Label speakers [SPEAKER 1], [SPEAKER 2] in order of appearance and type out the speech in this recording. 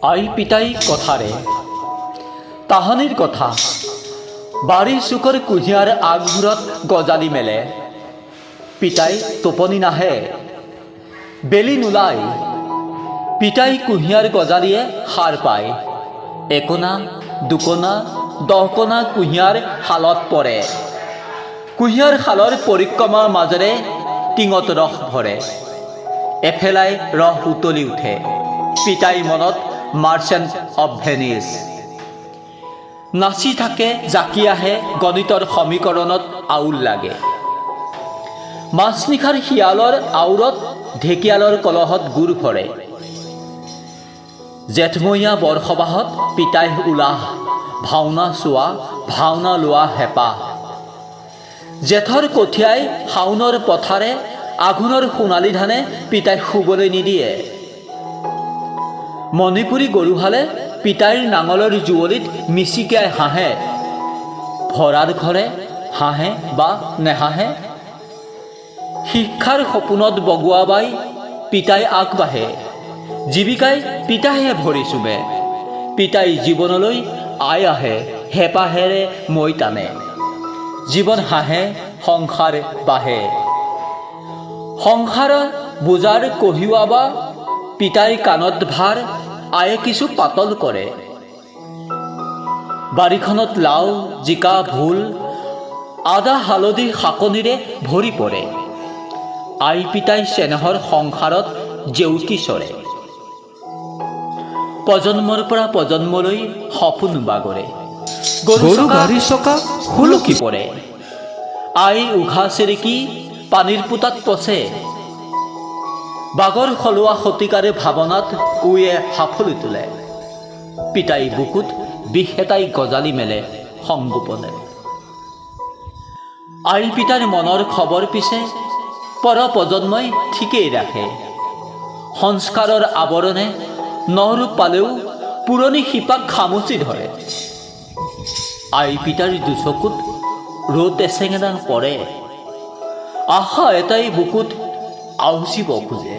[SPEAKER 1] আই পিতাই কথাৰে তাহানিৰ কথা বাৰীৰ চুকৰ কুঁহিয়াৰ আগবোৰত গজালি মেলে। পিতাই টোপনি নাহে, বেলি নোলাই, পিতাই কুঁহিয়াৰ গজালিয়ে সাৰ পায়। একোনা দুকোনা দহকোনা কুঁহিয়াৰ শালত পৰে। কুঁহিয়াৰ শালৰ পৰিক্ৰমাৰ মাজেৰে টিঙত ৰস ভৰে। এফেলাই ৰস উতলি উঠে। পিতাই মনত মাৰ্চেণ্ট অৱ ভেনিছ। নাচি থাকে, জাকি আহে, গণিতৰ সমীকৰণত আউল লাগে। মাজনিশাৰ শিয়ালৰ আউৰত ঢেকিয়ালৰ কলহত গুড় ভৰে। জেঠমহীয়া বৰসবাহত পিতাই উলাহ, ভাওনা চোৱা, ভাওনা লোৱা হেঁপাহ। জেঠৰ কঠীয়াই শাওণৰ পথাৰে, আঘোণৰ সোণালী ধানে পিতাই শুবলৈ নিদিয়ে। মণিপুৰী গৰুহালে পিতাইৰ নাঙলৰ যুৱলিত মিচিকিয়াই হাঁহে। ভৰাৰ ঘৰে হাঁহে বা নেহাঁহে। শিক্ষাৰ সপোনত বগোৱা বাই পিতাই আগবাঢ়ে। জীৱিকাই পিতাইহে ভৰি চুবে। পিতাই জীৱনলৈ আই আহে, হেঁপাহেৰে মৈ টানে। জীৱন হাঁহে, সংসাৰ বাঢ়ে। সংসাৰৰ বোজাৰ কঢ়িওৱাবা পিতাইৰ কাণত ভাৰ, আয়ে কিছু পাতল কৰে। বাৰীখনত লাও, জিকা, ভোল, আদা, হালধি, শাকনিৰে ভৰি পৰে। আই পিতাই চেনেহৰ সংসাৰত জেউতি চৰে। প্ৰজন্মৰ পৰা প্ৰজন্মলৈ সপোন বাগৰে। গৰু গাড়ীৰ চকা সুলকি পৰে। আই উঘা চেৰেকি পানীৰ পোতাত পচে। বাগৰ সলোৱা শতিকাৰে ভাৱনাত উয়ে সাফলি তোলে। পিতাই বুকুত বিষ এটাই গজালি মেলে সংগোপনে। আই পিতাৰ মনৰ খবৰ পিছে পৰ প্ৰজন্মই ঠিকেই ৰাখে। সংস্কাৰৰ আৱৰণে নৰূপ পালেও পুৰণি শিপাক খামুচি ধৰে। আই পিতাৰ দুচকুত ৰ'দ এচেঙেনা পৰে। আশা এটাই বুকুত আউচিব খোজে।